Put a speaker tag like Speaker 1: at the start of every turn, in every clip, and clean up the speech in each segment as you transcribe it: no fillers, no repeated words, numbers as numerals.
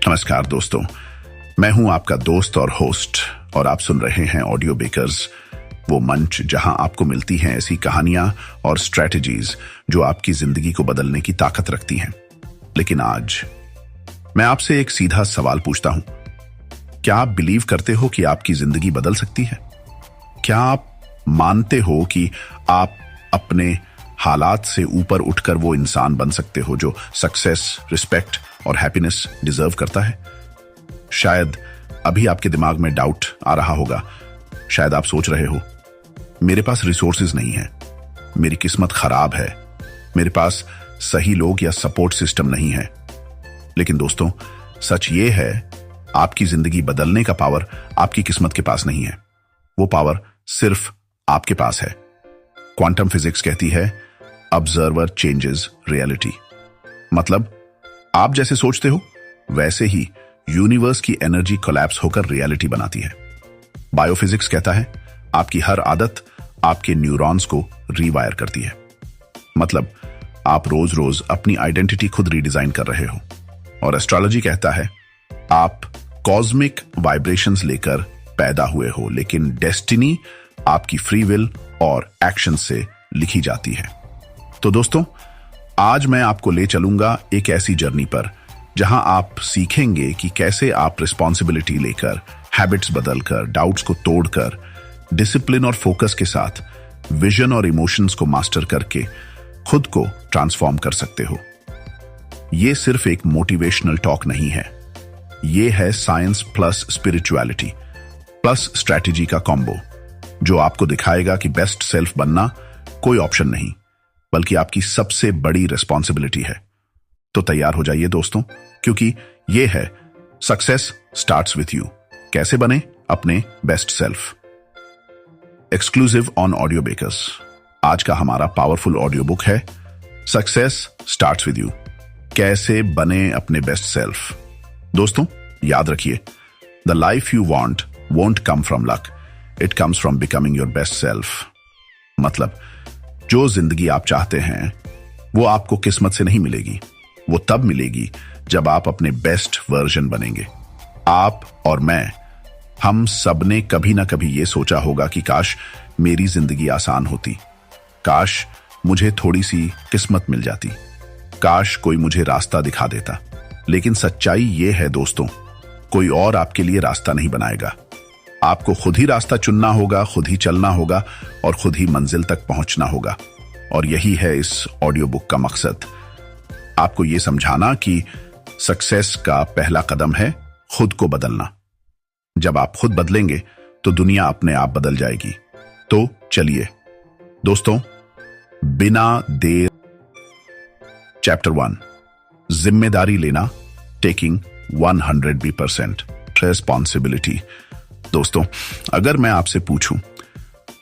Speaker 1: नमस्कार दोस्तों, मैं हूं आपका दोस्त और होस्ट और आप सुन रहे हैं ऑडियो बेकर्स, वो मंच जहां आपको मिलती हैं ऐसी कहानियां और स्ट्रेटजीज जो आपकी जिंदगी को बदलने की ताकत रखती हैं। लेकिन आज मैं आपसे एक सीधा सवाल पूछता हूं, क्या आप बिलीव करते हो कि आपकी जिंदगी बदल सकती है? क्या आप मानते हो कि आप अपने हालात से ऊपर उठकर वो इंसान बन सकते हो जो सक्सेस, रिस्पेक्ट और हैप्पीनेस डिजर्व करता है? शायद अभी आपके दिमाग में डाउट आ रहा होगा। शायद आप सोच रहे हो, मेरे पास रिसोर्सेज नहीं है, मेरी किस्मत खराब है, मेरे पास सही लोग या सपोर्ट सिस्टम नहीं है। लेकिन दोस्तों, सच ये है, आपकी जिंदगी बदलने का पावर आपकी किस्मत के पास नहीं है। वो पावर सिर्फ आपके पास है। क्वांटम फिजिक्स कहती है, ऑब्जर्वर चेंजेस रियलिटी। मतलब आप जैसे सोचते हो वैसे ही यूनिवर्स की एनर्जी कोलैप्स होकर रियलिटी बनाती है। बायोफिजिक्स कहता है, आपकी हर आदत आपके न्यूरॉन्स को रीवायर करती है। मतलब आप रोज रोज अपनी आइडेंटिटी खुद रीडिजाइन कर रहे हो। और एस्ट्रोलॉजी कहता है, आप कॉस्मिक वाइब्रेशंस लेकर पैदा हुए हो, लेकिन डेस्टिनी आपकी फ्री विल और एक्शन से लिखी जाती है। तो दोस्तों, आज मैं आपको ले चलूंगा एक ऐसी जर्नी पर जहां आप सीखेंगे कि कैसे आप रिस्पॉन्सिबिलिटी लेकर, हैबिट्स बदलकर, डाउट्स को तोड़कर, डिसिप्लिन और फोकस के साथ विजन और इमोशंस को मास्टर करके खुद को ट्रांसफॉर्म कर सकते हो। ये सिर्फ एक मोटिवेशनल टॉक नहीं है, ये है science plus spirituality plus strategy का कॉम्बो, जो आपको दिखाएगा कि बेस्ट सेल्फ बनना कोई ऑप्शन नहीं, बल्कि आपकी सबसे बड़ी रिस्पॉन्सिबिलिटी है। तो तैयार हो जाइए दोस्तों, क्योंकि ये है सक्सेस स्टार्ट्स विथ यू। कैसे बने अपने best self. Exclusive on Audio Bakers. आज का हमारा पावरफुल ऑडियो बुक है सक्सेस स्टार्ट्स विद यू, कैसे बने अपने बेस्ट सेल्फ। दोस्तों, याद रखिए, the life you want won't come from luck, it comes from becoming your best self. मतलब जो जिंदगी आप चाहते हैं वो आपको किस्मत से नहीं मिलेगी, वो तब मिलेगी जब आप अपने बेस्ट वर्जन बनेंगे। आप और मैं, हम सबने कभी ना कभी ये सोचा होगा कि काश मेरी जिंदगी आसान होती, काश मुझे थोड़ी सी किस्मत मिल जाती, काश कोई मुझे रास्ता दिखा देता। लेकिन सच्चाई ये है दोस्तों, कोई और आपके लिए रास्ता नहीं बनाएगा। आपको खुद ही रास्ता चुनना होगा, खुद ही चलना होगा और खुद ही मंजिल तक पहुंचना होगा। और यही है इस ऑडियो बुक का मकसद, आपको यह समझाना कि सक्सेस का पहला कदम है खुद को बदलना। जब आप खुद बदलेंगे तो दुनिया अपने आप बदल जाएगी। तो चलिए दोस्तों, बिना देर, चैप्टर 1, जिम्मेदारी लेना, टेकिंग 100% रेस्पॉन्सिबिलिटी। दोस्तों, अगर मैं आपसे पूछूं,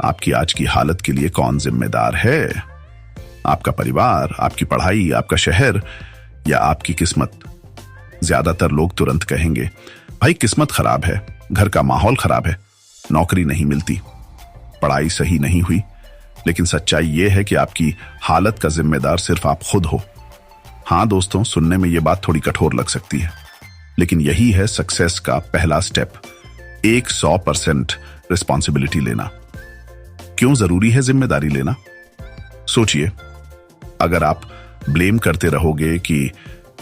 Speaker 1: आपकी आज की हालत के लिए कौन जिम्मेदार है? आपका परिवार, आपकी पढ़ाई, आपका शहर या आपकी किस्मत? ज्यादातर लोग तुरंत कहेंगे, भाई किस्मत खराब है, घर का माहौल खराब है, नौकरी नहीं मिलती, पढ़ाई सही नहीं हुई। लेकिन सच्चाई यह है कि आपकी हालत का जिम्मेदार सिर्फ आप खुद हो। हां दोस्तों, सुनने में यह बात थोड़ी कठोर लग सकती है, लेकिन यही है सक्सेस का पहला स्टेप, 100% रिस्पॉन्सिबिलिटी लेना। क्यों जरूरी है जिम्मेदारी लेना? सोचिए, अगर आप ब्लेम करते रहोगे कि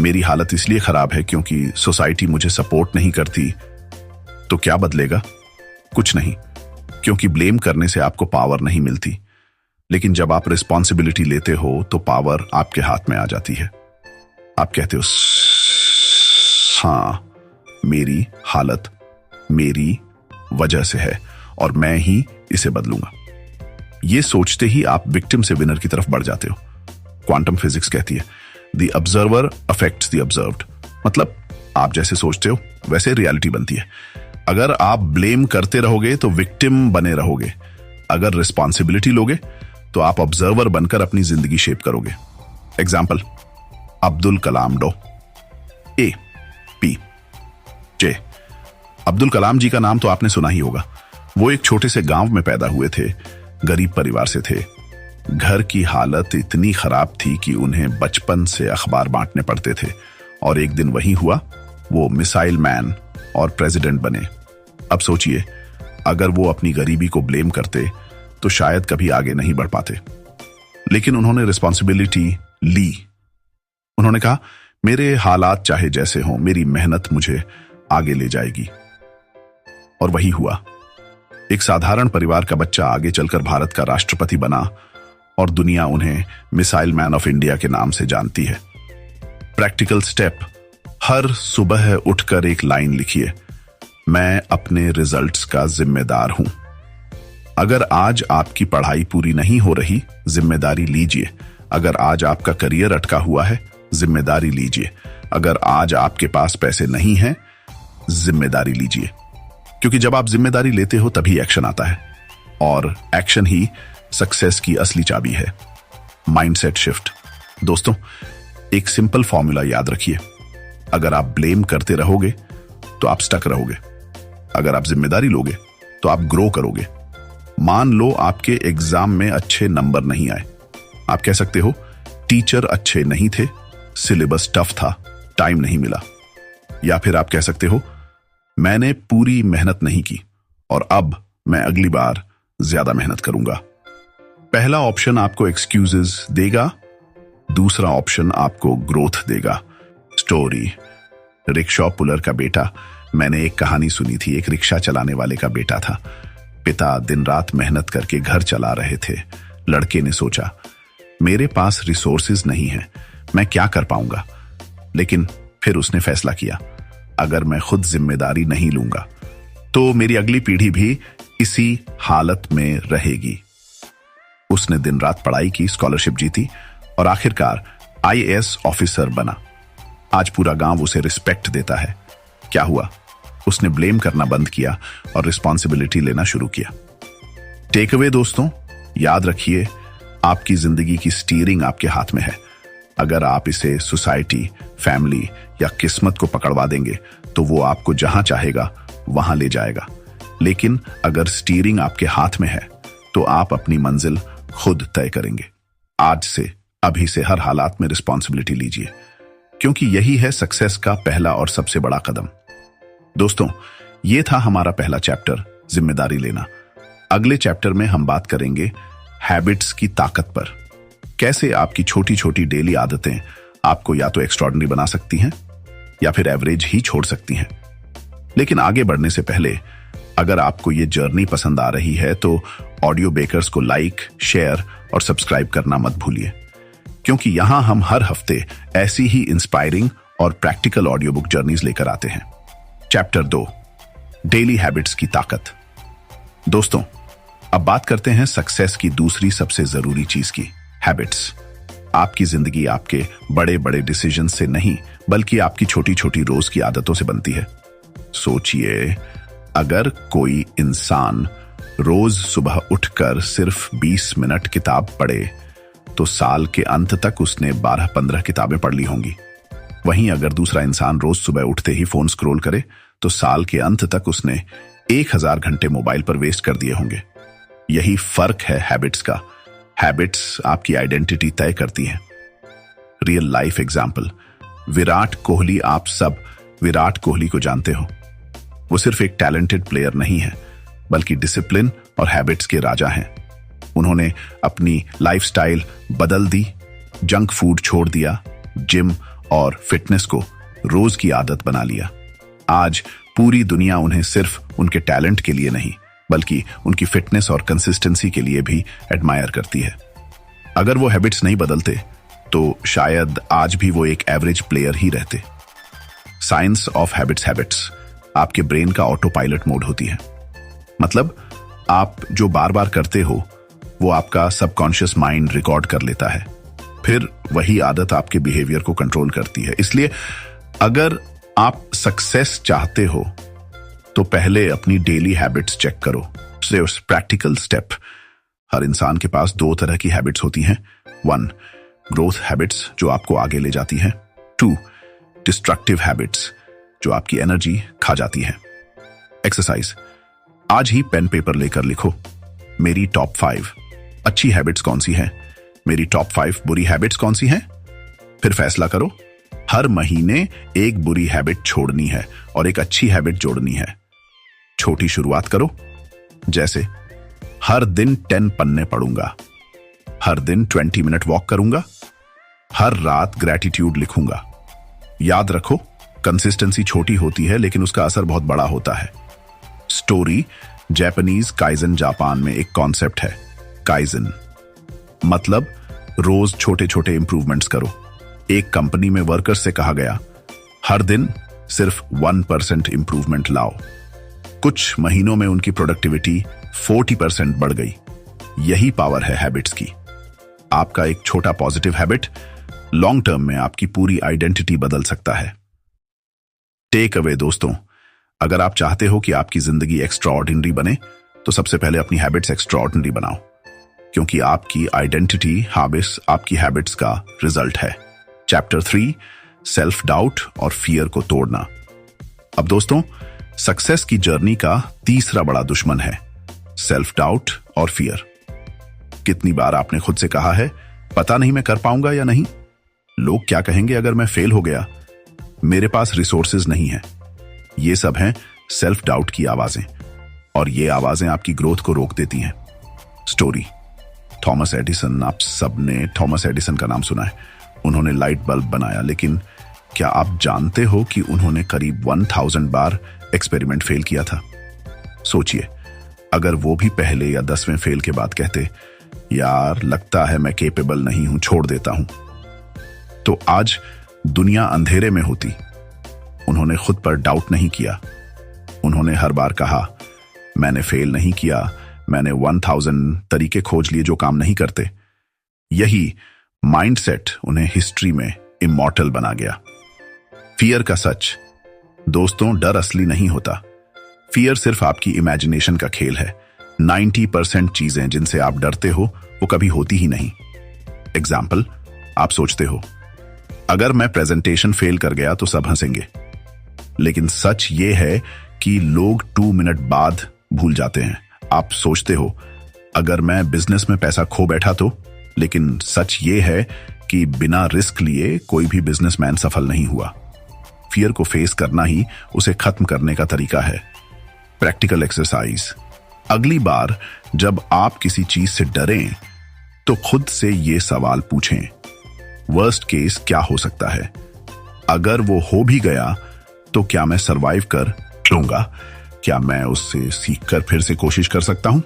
Speaker 1: मेरी हालत इसलिए खराब है क्योंकि सोसाइटी मुझे सपोर्ट नहीं करती, तो क्या बदलेगा? कुछ नहीं, क्योंकि ब्लेम करने से आपको पावर नहीं मिलती। लेकिन जब आप रिस्पॉन्सिबिलिटी लेते हो तो पावर आपके हाथ में आ जाती है। आप कहते हो, हां, मेरी हालत मेरी वजह से है और मैं ही इसे बदलूंगा। ये सोचते ही आप विक्टिम से विनर की तरफ बढ़ जाते हो। क्वांटम फिजिक्स कहती है, the observer affects the observed. मतलब आप जैसे सोचते हो वैसे रियलिटी बनती है। अगर आप ब्लेम करते रहोगे तो विक्टिम बने रहोगे, अगर रिस्पॉन्सिबिलिटी लोगे तो आप ऑब्जर्वर बनकर अपनी जिंदगी शेप करोगे। एग्जाम्पल, अब्दुल कलाम डो, A P J. Abdul Kalam ji का नाम तो आपने सुना ही होगा। वो एक छोटे से गांव में पैदा हुए थे, गरीब परिवार से थे। घर की हालत इतनी खराब थी कि उन्हें बचपन से अखबार बांटने पड़ते थे। और एक दिन वही हुआ वो मिसाइल मैन और प्रेसिडेंट बने। अब सोचिए, अगर वो अपनी गरीबी को ब्लेम करते तो शायद कभी आगे नहीं बढ़ पाते। लेकिन उन्होंने रिस्पॉन्सिबिलिटी ली। उन्होंने कहा, मेरे हालात चाहे जैसे हों, मेरी मेहनत मुझे आगे ले जाएगी। और वही हुआ। एक साधारण परिवार का बच्चा आगे चलकर भारत का राष्ट्रपति बना और दुनिया उन्हें मिसाइल मैन ऑफ इंडिया के नाम से जानती है। प्रैक्टिकल स्टेप: हर सुबह उठकर एक लाइन लिखिए, मैं अपने रिजल्ट्स का जिम्मेदार हूं। अगर आज आपकी पढ़ाई पूरी नहीं हो रही, जिम्मेदारी लीजिए। अगर आज आपका करियर अटका हुआ है, जिम्मेदारी लीजिए। अगर आज आपके पास पैसे नहीं हैं, जिम्मेदारी लीजिए। क्योंकि जब आप जिम्मेदारी लेते हो तभी एक्शन आता है, और एक्शन ही सक्सेस की असली चाबी है। Mindset shift. दोस्तों, एक सिंपल फॉर्मूला याद रखिए, अगर आप ब्लेम करते रहोगे तो आप स्टक रहोगे। अगर आप जिम्मेदारी लोगे तो आप ग्रो करोगे। मान लो आपके एग्जाम में अच्छे नंबर नहीं आए, आप कह सकते हो टीचर अच्छे नहीं थे, सिलेबस टफ था, टाइम नहीं मिला। या फिर आप कह सकते हो मैंने पूरी मेहनत नहीं की और अब मैं अगली बार ज्यादा मेहनत करूंगा। पहला ऑप्शन आपको एक्सक्यूजेस देगा, दूसरा ऑप्शन आपको ग्रोथ देगा। स्टोरी: रिक्शा पुलर का बेटा। मैंने एक कहानी सुनी थी। एक रिक्शा चलाने वाले का बेटा था। पिता दिन रात मेहनत करके घर चला रहे थे। लड़के ने सोचा, मेरे पास रिसोर्सेज नहीं है, मैं क्या कर पाऊंगा। लेकिन फिर उसने फैसला किया, अगर मैं खुद जिम्मेदारी नहीं लूंगा तो मेरी अगली पीढ़ी भी इसी हालत में रहेगी। उसने दिन रात पढ़ाई की, स्कॉलरशिप जीती और आखिरकार आईएएस ऑफिसर बना। आज पूरा गांव उसे रिस्पेक्ट देता है। क्या हुआ? उसने ब्लेम करना बंद किया और रिस्पॉन्सिबिलिटी लेना शुरू किया। टेक अवे दोस्तों, याद रखिए, आपकी जिंदगी की स्टीयरिंग आपके हाथ में है। अगर आप इसे सोसाइटी, फैमिली या किस्मत को पकड़वा देंगे तो वो आपको जहां चाहेगा वहां ले जाएगा। लेकिन अगर स्टीयरिंग आपके हाथ में है तो आप अपनी मंजिल खुद तय करेंगे। आज से, अभी से हर हालात में रिस्पॉन्सिबिलिटी लीजिए, क्योंकि यही है सक्सेस का पहला और सबसे बड़ा कदम। दोस्तों, ये था हमारा पहला चैप्टर, जिम्मेदारी लेना। अगले चैप्टर में हम बात करेंगे हैबिट्स की ताकत पर। कैसे आपकी छोटी छोटी डेली आदतें आपको या तो एक्स्ट्रॉर्डिनरी बना सकती हैं या फिर एवरेज ही छोड़ सकती हैं। लेकिन आगे बढ़ने से पहले, अगर आपको ये जर्नी पसंद आ रही है तो ऑडियो बेकर्स को लाइक, शेयर और सब्सक्राइब करना मत भूलिए, क्योंकि यहां हम हर हफ्ते ऐसी ही इंस्पायरिंग और प्रैक्टिकल ऑडियो बुक जर्नीज लेकर आते हैं। चैप्टर 2, डेली हैबिट्स की ताकत। दोस्तों, अब बात करते हैं सक्सेस की दूसरी सबसे जरूरी चीज की, हैबिट्स। आपकी जिंदगी आपके बड़े बड़े डिसीजन से नहीं, बल्कि आपकी छोटी छोटी रोज की आदतों से बनती है। सोचिए, अगर कोई इंसान रोज सुबह उठकर सिर्फ 20 मिनट किताब पढ़े तो साल के अंत तक उसने 12-15 किताबें पढ़ ली होंगी। वहीं अगर दूसरा इंसान रोज सुबह उठते ही फोन स्क्रॉल करे तो साल के अंत तक उसने 1000 घंटे मोबाइल पर वेस्ट कर दिए होंगे। यही फर्क है हैबिट्स का। हैबिट्स आपकी आइडेंटिटी तय करती हैं। Real life example, Virat Kohli. आप सब विराट कोहली को जानते हो। वो सिर्फ एक टैलेंटेड प्लेयर नहीं है, बल्कि डिसिप्लिन और हैबिट्स के राजा हैं। उन्होंने अपनी लाइफस्टाइल बदल दी, जंक फूड छोड़ दिया, जिम और फिटनेस को रोज की आदत बना लिया। आज पूरी दुनिया उन्हें सिर्फ उनके टैलेंट के लिए नहीं, बल्कि उनकी फिटनेस और कंसिस्टेंसी के लिए भी एडमायर करती है। अगर वो हैबिट्स नहीं बदलते तो शायद आज भी वो एक एवरेज प्लेयर ही रहते। साइंस ऑफ हैबिट्स आपके ब्रेन का ऑटो पायलट मोड होती है। मतलब आप जो बार बार करते हो वो आपका सबकॉन्शियस माइंड रिकॉर्ड कर लेता है, फिर वही आदत आपके बिहेवियर को कंट्रोल करती है। इसलिए अगर आप सक्सेस चाहते हो तो पहले अपनी डेली हैबिट्स चेक करो। प्रैक्टिकल स्टेप, हर इंसान के पास 2 तरह की हैबिट्स होती हैं। 1, ग्रोथ हैबिट्स जो आपको आगे ले जाती हैं। 2, डिस्ट्रक्टिव हैबिट्स जो आपकी एनर्जी खा जाती है। एक्सरसाइज, आज ही पेन पेपर लेकर लिखो, मेरी टॉप 5 अच्छी हैबिट्स कौन सी हैं, मेरी टॉप 5 बुरी हैबिट्स कौन सी हैं। फिर फैसला करो, हर महीने एक बुरी हैबिट छोड़नी है और एक अच्छी हैबिट जोड़नी है। छोटी शुरुआत करो, जैसे हर दिन 10 पन्ने पढ़ूंगा, हर दिन 20 मिनट वॉक करूंगा, हर रात ग्रैटिट्यूड लिखूंगा। याद रखो, कंसिस्टेंसी छोटी होती है लेकिन उसका असर बहुत बड़ा होता है। स्टोरी, जापानीज काइजन जापान में एक कॉन्सेप्ट है। काइजन मतलब रोज छोटे छोटे इंप्रूवमेंट्स करो। एक कंपनी में वर्कर्स से कहा गया, हर दिन सिर्फ 1% इंप्रूवमेंट लाओ। कुछ महीनों में उनकी प्रोडक्टिविटी 40% बढ़ गई। यही पावर है हैबिट्स की। आपका एक छोटा पॉजिटिव हैबिट लॉन्ग टर्म में आपकी पूरी आइडेंटिटी बदल सकता है। टेक अवे दोस्तों, अगर आप चाहते हो कि आपकी जिंदगी एक्स्ट्रा ऑर्डिनरी बने तो सबसे पहले अपनी हैबिट्स एक्स्ट्रा ऑर्डिनरी बनाओ, क्योंकि आपकी आइडेंटिटी हैबिट्स आपकी हैबिट्स का रिजल्ट है। चैप्टर 3, सेल्फ डाउट और फियर को तोड़ना। अब दोस्तों, सक्सेस की जर्नी का तीसरा बड़ा दुश्मन है सेल्फ डाउट और फियर। कितनी बार आपने खुद से कहा है, पता नहीं मैं कर पाऊंगा या नहीं, लोग क्या कहेंगे अगर मैं फेल हो गया, मेरे पास रिसोर्सेज नहीं है। ये सब हैं सेल्फ डाउट की आवाजें, और ये आवाजें आपकी ग्रोथ को रोक देती हैं। Story, Thomas Edison. आप सबने थॉमस एडिसन का नाम सुना है। उन्होंने लाइट बल्ब बनाया, लेकिन क्या आप जानते हो कि उन्होंने करीब 1000 बार एक्सपेरिमेंट फेल किया था? सोचिए, अगर वो भी पहले या 10वें फेल के बाद कहते, यार लगता है मैं केपेबल नहीं हूं, छोड़ देता हूं, तो आज दुनिया अंधेरे में होती। उन्होंने खुद पर डाउट नहीं किया। उन्होंने हर बार कहा, मैंने फेल नहीं किया, मैंने 1000 तरीके खोज लिए जो काम नहीं करते। यही माइंडसेट उन्हें हिस्ट्री में इमॉर्टल बना गया। फियर का सच दोस्तों, डर असली नहीं होता। फियर सिर्फ आपकी इमेजिनेशन का खेल है। 90% चीजें जिनसे आप डरते हो वो कभी होती ही नहीं। एग्जाम्पल, आप सोचते हो अगर मैं प्रेजेंटेशन फेल कर गया तो सब हंसेंगे, लेकिन सच ये है कि लोग 2 मिनट बाद भूल जाते हैं। आप सोचते हो अगर मैं बिजनेस में पैसा खो बैठा तो, लेकिन सच ये है कि बिना रिस्क लिए कोई भी बिजनेसमैन सफल नहीं हुआ। फियर को फेस करना ही उसे खत्म करने का तरीका है। प्रैक्टिकल एक्सरसाइज, अगली बार जब आप किसी चीज से डरें तो खुद से ये सवाल पूछें, वर्स्ट केस क्या हो सकता है? अगर वो हो भी गया तो क्या मैं सरवाइव कर लूंगा? क्या मैं उससे सीखकर फिर से कोशिश कर सकता हूं?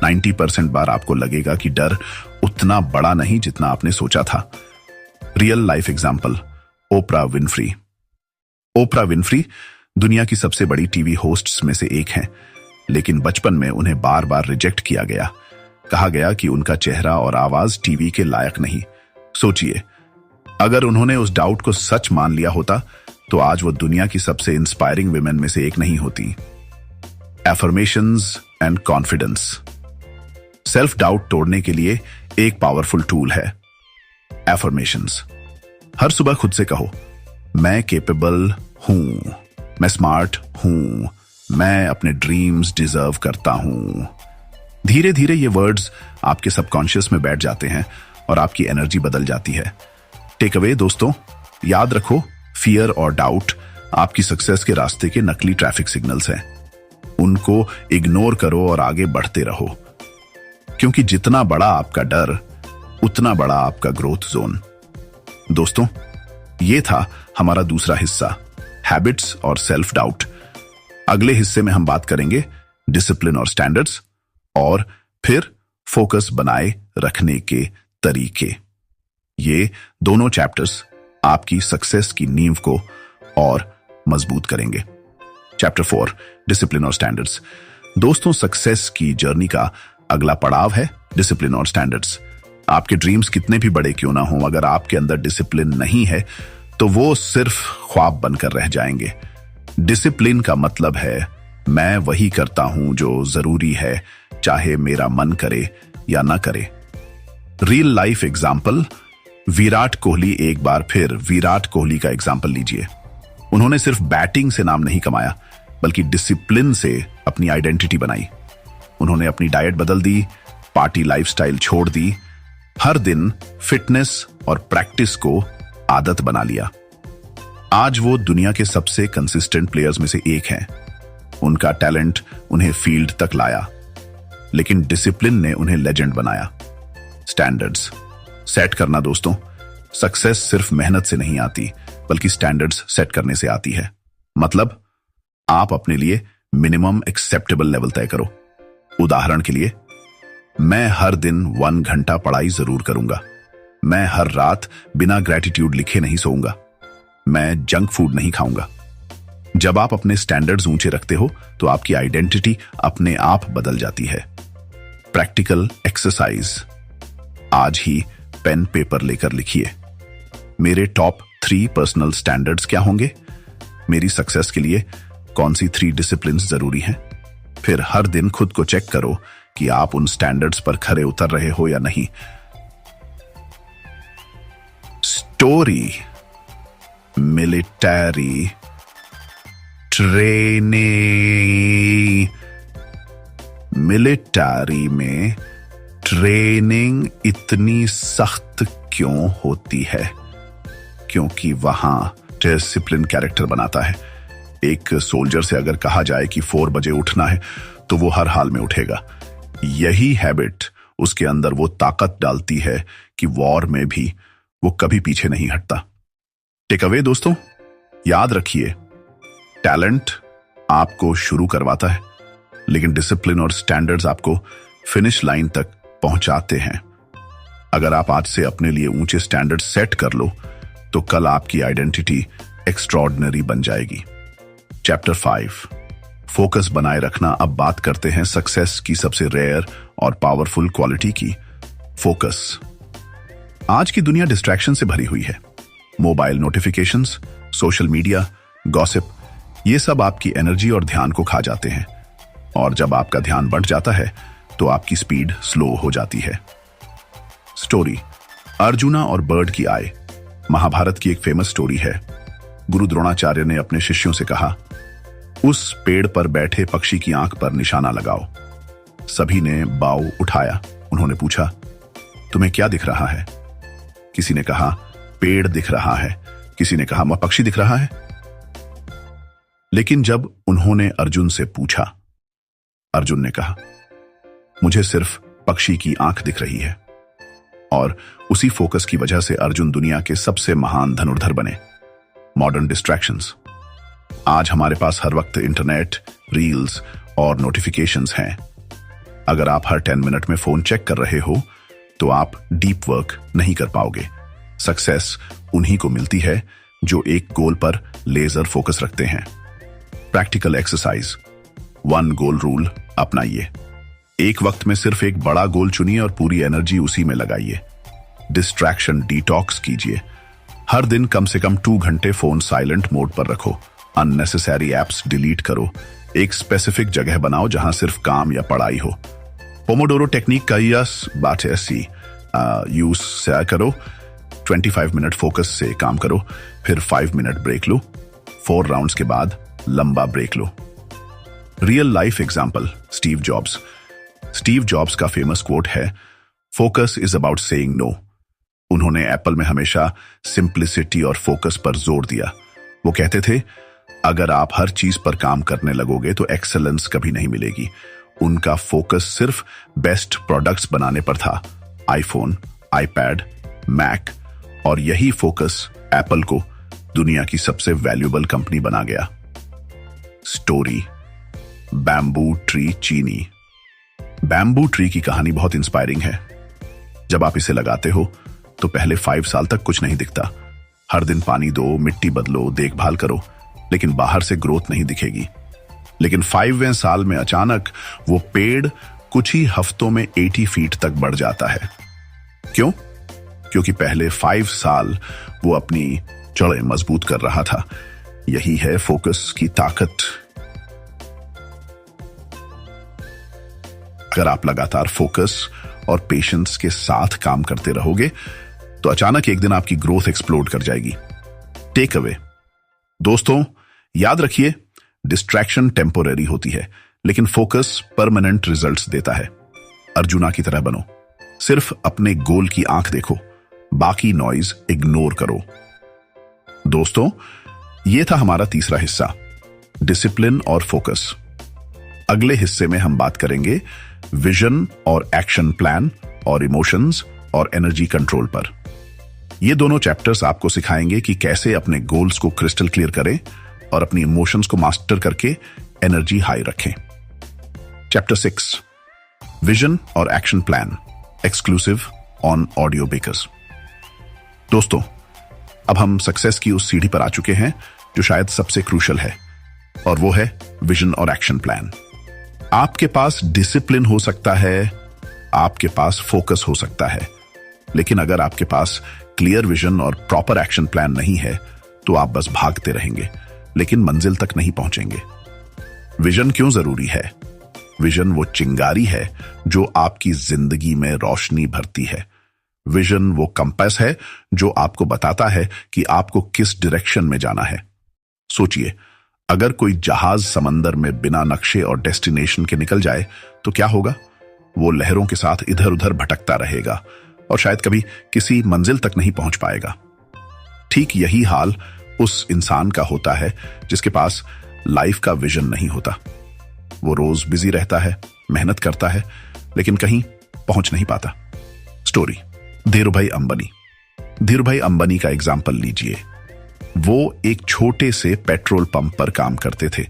Speaker 1: 90% बार आपको लगेगा कि डर उतना बड़ा नहीं जितना आपने सोचा था। रियल लाइफ एग्जाम्पल, ओपरा विनफ्री। ओपरा विनफ्री दुनिया की सबसे बड़ी टीवी होस्ट्स में से एक हैं, लेकिन बचपन में उन्हें बार बार रिजेक्ट किया गया। कहा गया कि उनका चेहरा और आवाज टीवी के लायक नहीं। सोचिए, अगर उन्होंने उस डाउट को सच मान लिया होता तो आज वो दुनिया की सबसे इंस्पायरिंग विमेन में से एक नहीं होती। Affirmations and confidence. Self doubt तोड़ने के लिए एक पावरफुल टूल है एफर्मेशंस। हर सुबह खुद से कहो, मैं केपेबल हूं, मैं स्मार्ट हूं, मैं अपने ड्रीम्स डिजर्व करता हूं। धीरे धीरे ये वर्ड्स आपके सबकॉन्शियस में बैठ जाते हैं और आपकी एनर्जी बदल जाती है। टेक अवे दोस्तों, याद रखो, फियर और डाउट आपकी सक्सेस के रास्ते के नकली ट्रैफिक सिग्नल्स हैं। उनको इग्नोर करो और आगे बढ़ते रहो, क्योंकि जितना बड़ा आपका डर उतना बड़ा आपका ग्रोथ जोन। दोस्तों, ये था हमारा दूसरा हिस्सा, हैबिट्स और सेल्फ डाउट। अगले हिस्से में हम बात करेंगे डिसिप्लिन और स्टैंडर्ड्स, और फिर फोकस बनाए रखने के तरीके। ये दोनों चैप्टर्स आपकी सक्सेस की नींव को और मजबूत करेंगे। चैप्टर 4, डिसिप्लिन और स्टैंडर्ड्स। दोस्तों, सक्सेस की जर्नी का अगला पड़ाव है डिसिप्लिन और स्टैंडर्ड्स। आपके ड्रीम्स कितने भी बड़े क्यों ना हो, अगर आपके अंदर डिसिप्लिन नहीं है तो वो सिर्फ ख्वाब बनकर रह जाएंगे। डिसिप्लिन का मतलब है मैं वही करता हूं जो जरूरी है, चाहे मेरा मन करे या ना करे। Real life example, Virat Kohli. एक बार फिर विराट कोहली का एग्जाम्पल लीजिए। उन्होंने सिर्फ बैटिंग से नाम नहीं कमाया, बल्कि डिसिप्लिन से अपनी आइडेंटिटी बनाई। उन्होंने अपनी डाइट बदल दी, पार्टी लाइफस्टाइल छोड़ दी, हर दिन फिटनेस और प्रैक्टिस को आदत बना लिया। आज वो दुनिया के सबसे कंसिस्टेंट प्लेयर्स में से एक हैं। उनका टैलेंट उन्हें फील्ड तक लाया, लेकिन डिसिप्लिन ने उन्हें लेजेंड बनाया। स्टैंडर्ड्स सेट करना दोस्तों, सक्सेस सिर्फ मेहनत से नहीं आती, बल्कि स्टैंडर्ड्स सेट करने से आती है। मतलब आप अपने लिए मिनिमम एक्सेप्टेबल लेवल तय करो। उदाहरण के लिए, मैं हर दिन 1 घंटा पढ़ाई जरूर करूंगा। मैं हर रात बिना ग्रेटिट्यूड लिखे नहीं सोऊंगा। मैं जंक फूड नहीं खाऊंगा। जब आप अपने स्टैंडर्ड्स ऊंचे रखते हो तो आपकी आइडेंटिटी अपने आप बदल जाती है। प्रैक्टिकल एक्सरसाइज, आज ही पेन पेपर लेकर लिखिए। मेरे टॉप 3 पर्सनल स्टैंडर्ड्स क्या होंगे? मेरी सक्सेस के लिए कौन सी 3 डिसिप्लिन्स जरूरी हैं? फिर हर दिन खुद को चेक करो कि आप उन स्टैंडर्ड्स पर खरे उतर रहे हो या नहीं। Story, military training. मिलिटरी में ट्रेनिंग इतनी सख्त क्यों होती है? क्योंकि वहां डिसिप्लिन कैरेक्टर बनाता है। एक सोल्जर से अगर कहा जाए कि 4 बजे उठना है तो वो हर हाल में उठेगा। यही हैबिट उसके अंदर वो ताकत डालती है कि वॉर में भी वो कभी पीछे नहीं हटता। टेक अवे दोस्तों, याद रखिए, टैलेंट आपको शुरू करवाता है, लेकिन डिसिप्लिन और स्टैंडर्ड्स आपको फिनिश लाइन तक पहुंचाते हैं। अगर आप आज से अपने लिए ऊंचे स्टैंडर्ड सेट कर लो तो कल आपकी आइडेंटिटी एक्स्ट्रॉर्डिनरी बन जाएगी। चैप्टर 5, फोकस बनाए रखना। अब बात करते हैं सक्सेस की सबसे रेयर और पावरफुल क्वालिटी की, फोकस। आज की दुनिया डिस्ट्रैक्शन से भरी हुई है। Mobile notifications, social media, gossip, ये सब आपकी एनर्जी और ध्यान को खा जाते हैं। और जब आपका ध्यान बढ़ जाता है तो आपकी स्पीड स्लो हो जाती है। स्टोरी, अर्जुना और बर्ड की आय। महाभारत की एक फेमस स्टोरी है। गुरु द्रोणाचार्य ने अपने शिष्यों से कहा, उस पेड़ पर बैठे पक्षी की आंख पर निशाना लगाओ। सभी ने बाव उठाया। उन्होंने पूछा, तुम्हें क्या दिख रहा है? किसी ने कहा, पेड़ दिख रहा है। किसी ने कहा, पक्षी दिख रहा है। लेकिन जब उन्होंने अर्जुन से पूछा, अर्जुन ने कहा, मुझे सिर्फ पक्षी की आंख दिख रही है। और उसी फोकस की वजह से अर्जुन दुनिया के सबसे महान धनुर्धर बने। Modern distractions. आज हमारे पास हर वक्त इंटरनेट, रील्स और नोटिफिकेशंस हैं। अगर आप हर 10 मिनट में फोन चेक कर रहे हो तो आप डीप वर्क नहीं कर पाओगे। सक्सेस उन्हीं को मिलती है जो एक गोल पर लेजर फोकस रखते हैं। प्रैक्टिकल एक्सरसाइज, 1 गोल रूल अपनाइए। एक वक्त में सिर्फ एक बड़ा गोल चुनिए और पूरी एनर्जी उसी में लगाइए। डिस्ट्रैक्शन डिटॉक्स कीजिए। हर दिन कम से कम 2 घंटे फोन साइलेंट मोड पर रखो। अननेसेसरी एप्स डिलीट करो। एक स्पेसिफिक जगह बनाओ जहां सिर्फ काम या पढ़ाई हो। पोमोडोरो टेक्निक का बात ऐसी यूज करो। 25 मिनट फोकस से काम करो, फिर 5 मिनट ब्रेक लो। 4 राउंड्स के बाद लंबा ब्रेक लो। Real life example, Steve Jobs. Steve Jobs का फेमस कोट है, focus is about saying no. उन्होंने एप्पल में हमेशा सिंप्लिसिटी और फोकस पर जोर दिया। वो कहते थे, अगर आप हर चीज पर काम करने लगोगे तो एक्सेलेंस कभी नहीं मिलेगी। उनका फोकस सिर्फ बेस्ट प्रोडक्ट्स बनाने पर था। आईफोन, आईपैड, मैक, और यही फोकस एप्पल को दुनिया की सबसे वैल्यूएबल कंपनी बना गया। स्टोरी, बैम्बू ट्री चीनी। बैम्बू ट्री की कहानी बहुत इंस्पायरिंग है। जब आप इसे लगाते हो तो पहले 5 साल तक कुछ नहीं दिखता। हर दिन पानी दो, मिट्टी बदलो, देखभाल करो, लेकिन बाहर से ग्रोथ नहीं दिखेगी। लेकिन 5वें साल में अचानक वो पेड़ कुछ ही हफ्तों में 80 फीट तक बढ़ जाता है। क्यों? क्योंकि पहले 5 साल वो अपनी जड़ें मजबूत कर रहा था। यही है फोकस की ताकत। अगर आप लगातार फोकस और पेशेंस के साथ काम करते रहोगे तो अचानक एक दिन आपकी ग्रोथ एक्सप्लोड कर जाएगी। टेक अवे दोस्तों, याद रखिए, डिस्ट्रैक्शन टेम्पोररी होती है, लेकिन फोकस परमानेंट रिजल्ट्स देता है। अर्जुना की तरह बनो। सिर्फ अपने गोल की आंख देखो, बाकी नॉइज इग्नोर करो। दोस्तों, यह था हमारा तीसरा हिस्सा, डिसिप्लिन और फोकस। अगले हिस्से में हम बात करेंगे विजन और एक्शन प्लान और इमोशंस और एनर्जी कंट्रोल पर। ये दोनों चैप्टर्स आपको सिखाएंगे कि कैसे अपने गोल्स को क्रिस्टल क्लियर करें और अपनी इमोशंस को मास्टर करके एनर्जी हाई रखें। चैप्टर 6, विजन और action plan, exclusive on Audio Bakers. दोस्तों, अब हम सक्सेस की उस सीढ़ी पर आ चुके हैं जो शायद सबसे क्रूशल है, और वो है विजन और एक्शन प्लान। आपके पास डिसिप्लिन हो सकता है, आपके पास फोकस हो सकता है, लेकिन अगर आपके पास क्लियर विजन और प्रॉपर एक्शन प्लान नहीं है तो आप बस भागते रहेंगे लेकिन मंजिल तक नहीं पहुंचेंगे। विजन क्यों जरूरी है? विजन वो चिंगारी है जो आपकी जिंदगी में रोशनी भरती है। विजन वो कंपास है जो आपको बताता है कि आपको किस डायरेक्शन में जाना है। सोचिए, अगर कोई जहाज समंदर में बिना नक्शे और डेस्टिनेशन के निकल जाए तो क्या होगा? वो लहरों के साथ इधर उधर भटकता रहेगा और शायद कभी किसी मंजिल तक नहीं पहुंच पाएगा। ठीक यही हाल उस इंसान का होता है जिसके पास लाइफ का विजन नहीं होता। वो रोज बिजी रहता है, मेहनत करता है, लेकिन कहीं पहुंच नहीं पाता। स्टोरी, धीरूभाई अंबानी। धीरूभाई अंबानी का एग्जाम्पल लीजिए। वो एक छोटे से पेट्रोल पंप पर काम करते थे,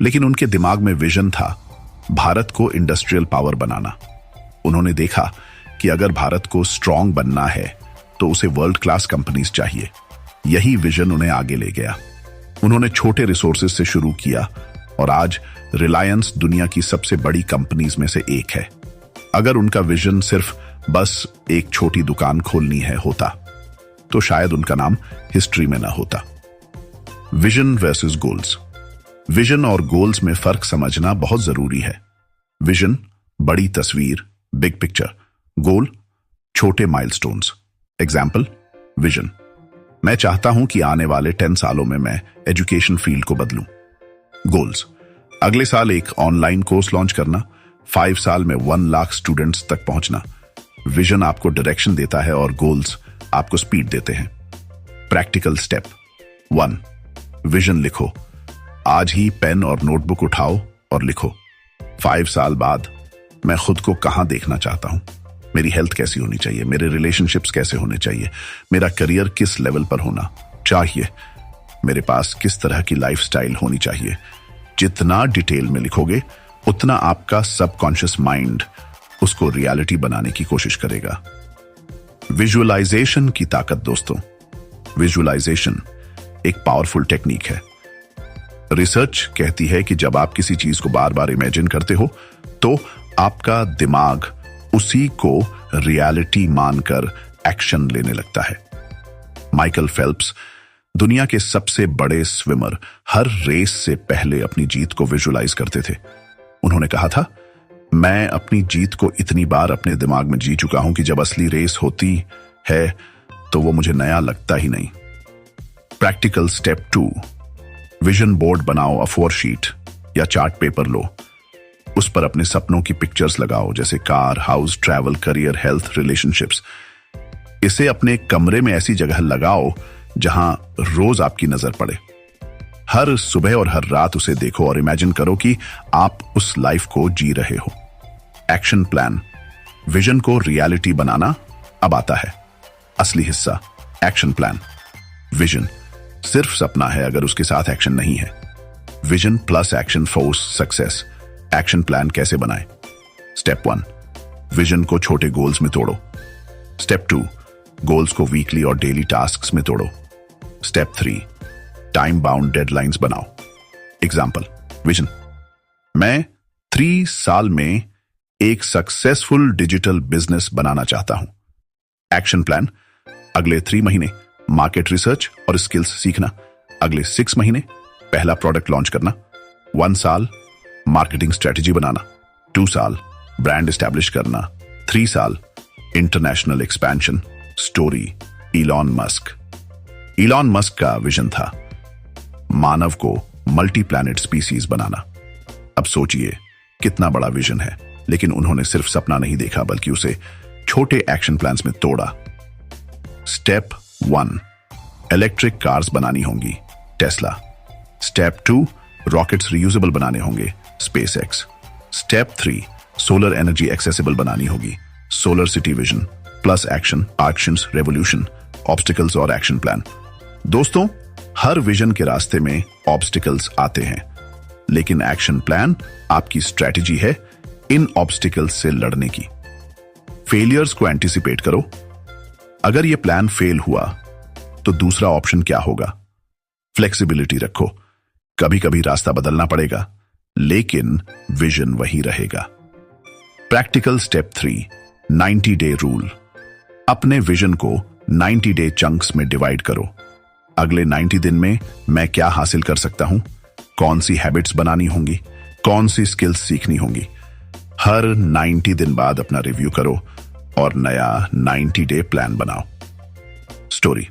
Speaker 1: लेकिन उनके दिमाग में विजन था भारत को इंडस्ट्रियल पावर बनाना। उन्होंने देखा कि अगर भारत को स्ट्रांग बनना है तो उसे वर्ल्ड क्लास कंपनीज चाहिए। यही विजन उन्हें आगे ले गया। उन्होंने छोटे रिसोर्सेज से शुरू किया और आज रिलायंस दुनिया की सबसे बड़ी कंपनीज में से एक है। अगर उनका विजन सिर्फ बस एक छोटी दुकान खोलनी है होता तो शायद उनका नाम हिस्ट्री में ना होता। Vision versus goals. विजन और गोल्स में फर्क समझना बहुत जरूरी है। विजन बड़ी तस्वीर, बिग पिक्चर। गोल छोटे माइलस्टोन्स। एग्जाम्पल, विजन, मैं चाहता हूं कि आने वाले 10 सालों में मैं एजुकेशन फील्ड को बदलूं। गोल्स, अगले साल एक ऑनलाइन कोर्स लॉन्च करना, 5 साल में 1 लाख स्टूडेंट्स तक पहुंचना। विजन आपको डायरेक्शन देता है और गोल्स आपको स्पीड देते हैं। प्रैक्टिकल स्टेप 1, विजन लिखो। आज ही पेन और नोटबुक उठाओ और लिखो, 5 साल बाद मैं खुद को कहां देखना चाहता हूं। मेरी हेल्थ कैसी होनी चाहिए, मेरे रिलेशनशिप्स कैसे होने चाहिए, मेरा करियर किस लेवल पर होना चाहिए, मेरे पास किस तरह की लाइफस्टाइल होनी चाहिए। जितना डिटेल में लिखोगे उतना आपका सबकॉन्शियस माइंड उसको रियलिटी बनाने की कोशिश करेगा। विजुअलाइजेशन की ताकत। दोस्तों, विजुअलाइजेशन एक पावरफुल टेक्निक है। रिसर्च कहती है कि जब आप किसी चीज को बार बार इमेजिन करते हो तो आपका दिमाग उसी को रियलिटी मानकर एक्शन लेने लगता है। माइकल फेल्प्स, दुनिया के सबसे बड़े स्विमर, हर रेस से पहले अपनी जीत को विजुअलाइज करते थे। उन्होंने कहा था, मैं अपनी जीत को इतनी बार अपने दिमाग में जी चुका हूं कि जब असली रेस होती है तो वो मुझे नया लगता ही नहीं। प्रैक्टिकल स्टेप 2, विजन बोर्ड बनाओ। A4 शीट या चार्ट पेपर लो, उस पर अपने सपनों की पिक्चर्स लगाओ, जैसे car, house, travel, career, health, relationships. इसे अपने कमरे में ऐसी जगह लगाओ जहां रोज आपकी नजर पड़े। हर सुबह और हर रात उसे देखो और इमेजिन करो कि आप उस लाइफ को जी रहे हो। एक्शन प्लान, विजन को रियलिटी बनाना अब आता है। असली हिस्सा, एक्शन प्लान। विजन सिर्फ सपना है अगर उसके साथ एक्शन नहीं है। Vision plus action force success. Action plan कैसे बनाएं? स्टेप 1, विजन को छोटे गोल्स में तोड़ो। स्टेप 2, गोल्स को वीकली और डेली टास्क्स में तोड़ो। स्टेप 3, टाइम बाउंड डेडलाइंस बनाओ। एग्जाम्पल, विजन, मैं 3 साल में एक सक्सेसफुल डिजिटल बिजनेस बनाना चाहता हूं। एक्शन प्लान, अगले 3 महीने मार्केट रिसर्च और स्किल्स सीखना। अगले 6 महीने पहला प्रोडक्ट लॉन्च करना। 1 साल मार्केटिंग स्ट्रेटेजी बनाना। 2 साल ब्रांड एस्टैब्लिश करना। 3 साल international expansion. Story, Elon Musk. Elon Musk का विजन था मानव को मल्टी प्लैनेट स्पीसीज बनाना। अब सोचिए कितना बड़ा विजन है, लेकिन उन्होंने सिर्फ सपना नहीं देखा बल्कि उसे छोटे एक्शन प्लान्स में तोड़ा। स्टेप 1, इलेक्ट्रिक कार्स बनानी होंगी, टेस्ला। स्टेप 2, रॉकेट्स रियूजेबल बनाने होंगे, SpaceX. Step 3, solar energy accessible बनानी होगी, solar city vision plus actions revolution, obstacles और एक्शन प्लान। दोस्तों, हर विजन के रास्ते में ऑब्स्टिकल्स आते हैं, लेकिन एक्शन प्लान आपकी स्ट्रेटजी है इन ऑब्स्टिकल्स से लड़ने की। फेलियर्स को एंटिसिपेट करो। अगर यह प्लान फेल हुआ तो दूसरा ऑप्शन क्या होगा? फ्लेक्सिबिलिटी रखो। कभी कभी रास्ता बदलना पड़ेगा, लेकिन विजन वही रहेगा। Practical step 3, 90 day rule. अपने विजन को 90 डे चंक्स में डिवाइड करो। अगले 90 दिन में मैं क्या हासिल कर सकता हूं? कौन सी हैबिट्स बनानी होंगी? कौन सी स्किल्स सीखनी होंगी? हर 90 दिन बाद अपना रिव्यू करो और नया 90 डे प्लान बनाओ। Story,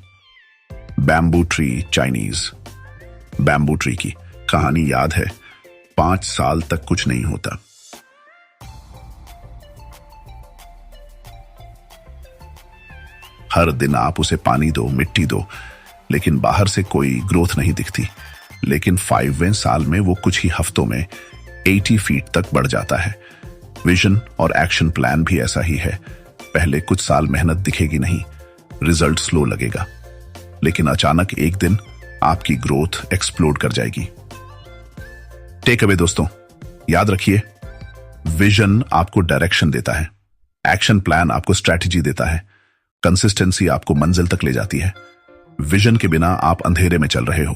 Speaker 1: bamboo tree Chinese. Bamboo tree की कहानी याद है? 5 साल तक कुछ नहीं होता। हर दिन आप उसे पानी दो, मिट्टी दो, लेकिन बाहर से कोई ग्रोथ नहीं दिखती। लेकिन 5वें साल में वो कुछ ही हफ्तों में 80 फीट तक बढ़ जाता है। विजन और एक्शन प्लान भी ऐसा ही है। पहले कुछ साल मेहनत दिखेगी नहीं, रिजल्ट स्लो लगेगा, लेकिन अचानक एक दिन आपकी ग्रोथ एक्सप्लोड कर जाएगी। टेक अवे दोस्तों, याद रखिए, विजन आपको डायरेक्शन देता है, एक्शन प्लान आपको स्ट्रैटेजी देता है, कंसिस्टेंसी आपको मंजिल तक ले जाती है। विजन के बिना आप अंधेरे में चल रहे हो,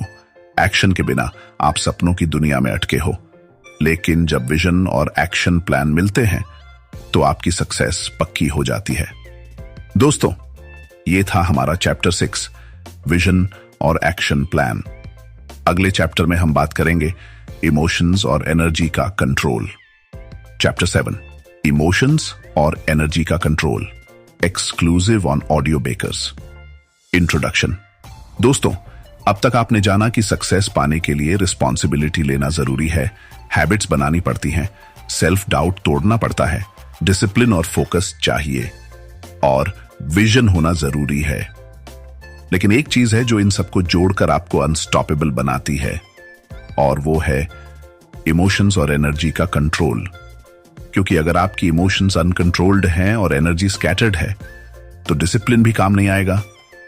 Speaker 1: एक्शन के बिना आप सपनों की दुनिया में अटके हो। लेकिन जब विजन और एक्शन प्लान मिलते हैं तो आपकी सक्सेस पक्की हो जाती है। दोस्तों, ये था हमारा चैप्टर 6, विजन और एक्शन प्लान। अगले चैप्टर में हम बात करेंगे इमोशंस और एनर्जी का कंट्रोल। चैप्टर 7, इमोशंस और एनर्जी का control, exclusive on Audio Bakers. Introduction. दोस्तों, अब तक आपने जाना कि सक्सेस पाने के लिए रिस्पॉन्सिबिलिटी लेना जरूरी है, हैबिट्स बनानी पड़ती हैं, सेल्फ डाउट तोड़ना पड़ता है, डिसिप्लिन और फोकस चाहिए, और विजन होना जरूरी है। लेकिन एक चीज है जो इन सबको जोड़कर आपको अनस्टॉपेबल बनाती है, और वो है इमोशंस और एनर्जी का कंट्रोल। क्योंकि अगर आपकी इमोशंस अनकंट्रोल्ड हैं और एनर्जी स्कैटर्ड है तो डिसिप्लिन भी काम नहीं आएगा,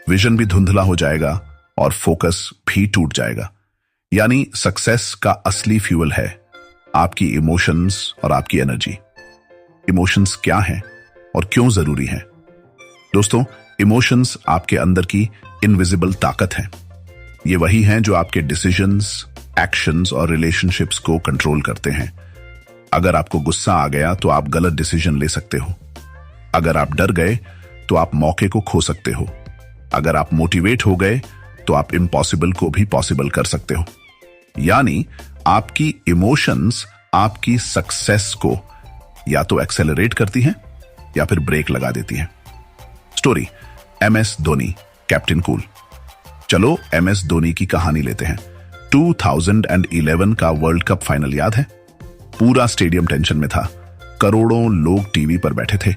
Speaker 1: विजन भी धुंधला हो जाएगा और फोकस भी टूट जाएगा। यानी सक्सेस का असली फ्यूल है आपकी इमोशंस और आपकी एनर्जी। इमोशंस क्या हैं और क्यों जरूरी हैं? दोस्तों, इमोशंस आपके अंदर की इनविजिबल ताकत है। ये वही हैं जो आपके डिसीजंस, एक्शंस और रिलेशनशिप्स को कंट्रोल करते हैं। अगर आपको गुस्सा आ गया तो आप गलत डिसीजन ले सकते हो। अगर आप डर गए तो आप मौके को खो सकते हो। अगर आप मोटिवेट हो गए तो आप इम्पॉसिबल को भी पॉसिबल कर सकते हो। यानी आपकी इमोशंस आपकी सक्सेस को या तो एक्सेलरेट करती हैं या फिर ब्रेक लगा देती हैं। Story, MS Dhoni, captain cool. चलो MS धोनी की कहानी लेते हैं। 2011 का वर्ल्ड कप फाइनल याद है? पूरा स्टेडियम टेंशन में था, करोड़ों लोग टीवी पर बैठे थे।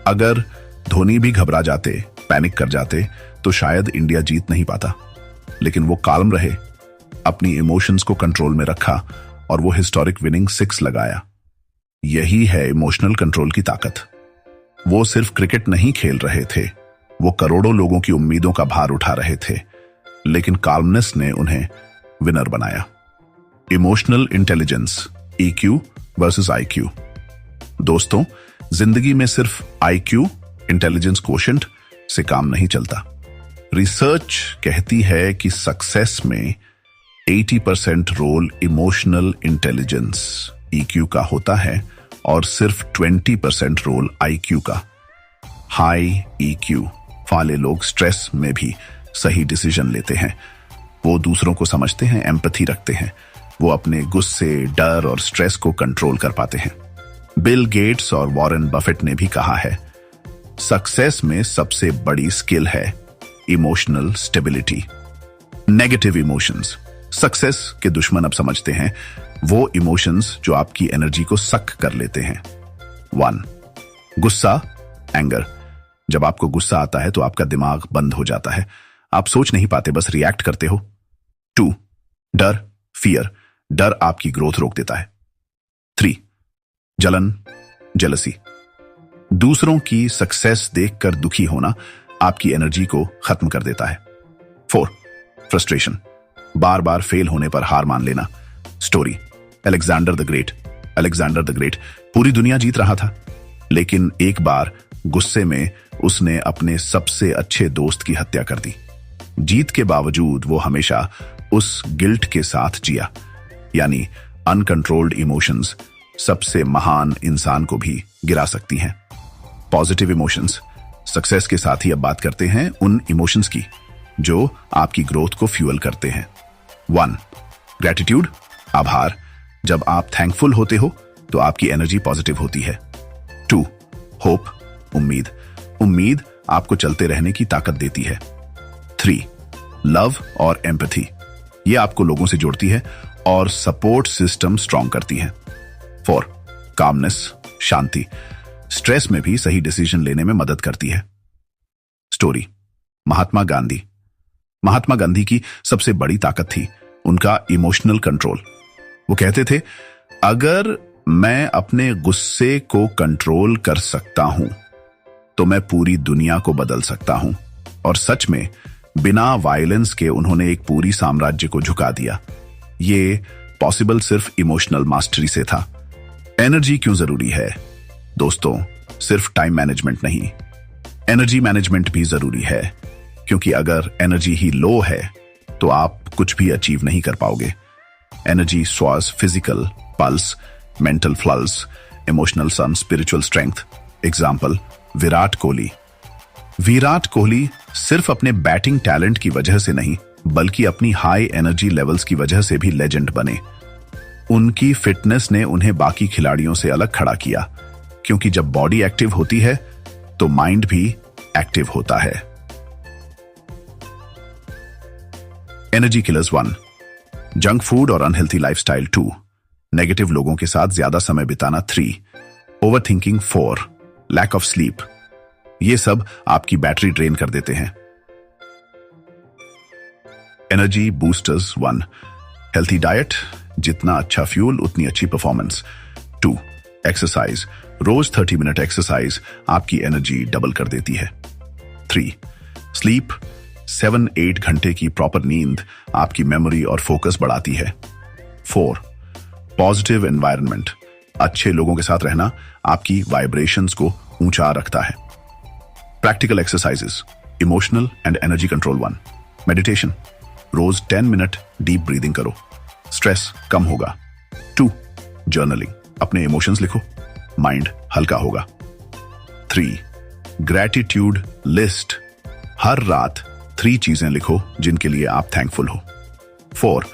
Speaker 1: अगर धोनी भी घबरा जाते, पैनिक कर जाते तो शायद इंडिया जीत नहीं पाता। लेकिन वो काल्म रहे, अपनी इमोशंस को कंट्रोल में रखा और वो हिस्टोरिक विनिंग 6 लगाया। यही है इमोशनल कंट्रोल की ताकत। वो सिर्फ क्रिकेट नहीं खेल रहे थे, वो करोड़ों लोगों की उम्मीदों का भार उठा रहे थे, लेकिन काल्मनेस ने उन्हें विनर बनाया। Emotional intelligence, EQ versus IQ। दोस्तों, जिंदगी में सिर्फ IQ, इंटेलिजेंस कोशेंट से काम नहीं चलता। रिसर्च कहती है कि सक्सेस में 80% रोल इमोशनल इंटेलिजेंस EQ का होता है और सिर्फ 20% रोल IQ का। हाई EQ वाले लोग स्ट्रेस में भी सही डिसीजन लेते हैं। वो दूसरों को समझते हैं, एम्पैथी रखते हैं, वो अपने गुस्से, डर और स्ट्रेस को कंट्रोल कर पाते हैं। बिल गेट्स और वॉरेन बफेट ने भी कहा है, सक्सेस में सबसे बड़ी स्किल है emotional stability. Negative emotions success के दुश्मन अब समझते हैं, वो इमोशंस जो आपकी एनर्जी को सक कर लेते हैं। 1, गुस्सा, एंगर। जब आपको गुस्सा आता है तो आपका दिमाग बंद हो जाता है, आप सोच नहीं पाते, बस रिएक्ट करते हो। 2. डर, फियर, डर आपकी ग्रोथ रोक देता है। 3. जलन, जेलसी, दूसरों की सक्सेस देखकर दुखी होना आपकी एनर्जी को खत्म कर देता है। 4. फ्रस्ट्रेशन, बार बार फेल होने पर हार मान लेना। Story, Alexander the great. Alexander the great पूरी दुनिया जीत रहा था, लेकिन एक बार गुस्से में उसने अपने सबसे अच्छे दोस्त की हत्या कर दी। जीत के बावजूद वो हमेशा उस गिल्ट के साथ जिया, यानी अनकंट्रोल्ड इमोशंस सबसे महान इंसान को भी गिरा सकती हैं। पॉजिटिव इमोशंस, सक्सेस के साथ ही अब बात करते हैं उन इमोशंस की जो आपकी ग्रोथ को फ्यूल करते हैं। 1. ग्रेटिट्यूड, आभार, जब आप थैंकफुल होते हो तो आपकी एनर्जी पॉजिटिव होती है। 2. होप, उम्मीद, उम्मीद आपको चलते रहने की ताकत देती है। 3. लव और एम्पैथी, ये आपको लोगों से जोड़ती है और सपोर्ट सिस्टम स्ट्रॉन्ग करती है। 4. कामनेस, शांति, स्ट्रेस में भी सही डिसीजन लेने में मदद करती है। स्टोरी, महात्मा गांधी। महात्मा गांधी की सबसे बड़ी ताकत थी उनका इमोशनल कंट्रोल। वो कहते थे, अगर मैं अपने गुस्से को कंट्रोल कर सकता हूं तो मैं पूरी दुनिया को बदल सकता हूं। और सच में बिना वायलेंस के उन्होंने एक पूरी साम्राज्य को झुका दिया। ये पॉसिबल सिर्फ इमोशनल मास्टरी से था। एनर्जी क्यों जरूरी है दोस्तों? सिर्फ टाइम मैनेजमेंट नहीं, एनर्जी मैनेजमेंट भी जरूरी है, क्योंकि अगर एनर्जी ही लो है तो आप कुछ भी अचीव नहीं कर पाओगे। एनर्जी स्वास, फिजिकल पल्स, मेंटल फ्लल्स, इमोशनल सम, spiritual strength. Example, Virat Kohli. Virat Kohli सिर्फ अपने बैटिंग टैलेंट की वजह से नहीं, बल्कि अपनी हाई एनर्जी लेवल्स की वजह से भी लेजेंड बने। उनकी फिटनेस ने उन्हें बाकी खिलाड़ियों से अलग खड़ा किया, क्योंकि जब बॉडी एक्टिव होती है तो माइंड भी एक्टिव होता है। Energy killers 1. जंक फूड और अनहेल्थी लाइफस्टाइल। 2. नेगेटिव लोगों के साथ ज्यादा समय बिताना। 3. ओवरथिंकिंग। 4. Lack of sleep. ये सब आपकी बैटरी ड्रेन कर देते हैं। Energy boosters 1. हेल्थी डाइट, जितना अच्छा फ्यूल उतनी अच्छी परफॉर्मेंस। 2. एक्सरसाइज, रोज 30 मिनट एक्सरसाइज आपकी एनर्जी डबल कर देती है। 3. स्लीप, 7-8 घंटे की प्रॉपर नींद आपकी मेमोरी और फोकस बढ़ाती है। 4. पॉजिटिव एनवायरनमेंट, अच्छे लोगों के साथ रहना आपकी वाइब्रेशंस को ऊंचा रखता है। Practical exercises, emotional and energy control 1. Meditation, रोज 10 मिनट डीप ब्रीदिंग करो, स्ट्रेस कम होगा। 2. जर्नलिंग, अपने इमोशंस लिखो, माइंड हल्का होगा। 3. ग्रैटिट्यूड लिस्ट, हर रात 3 चीजें लिखो जिनके लिए आप थैंकफुल हो। 4.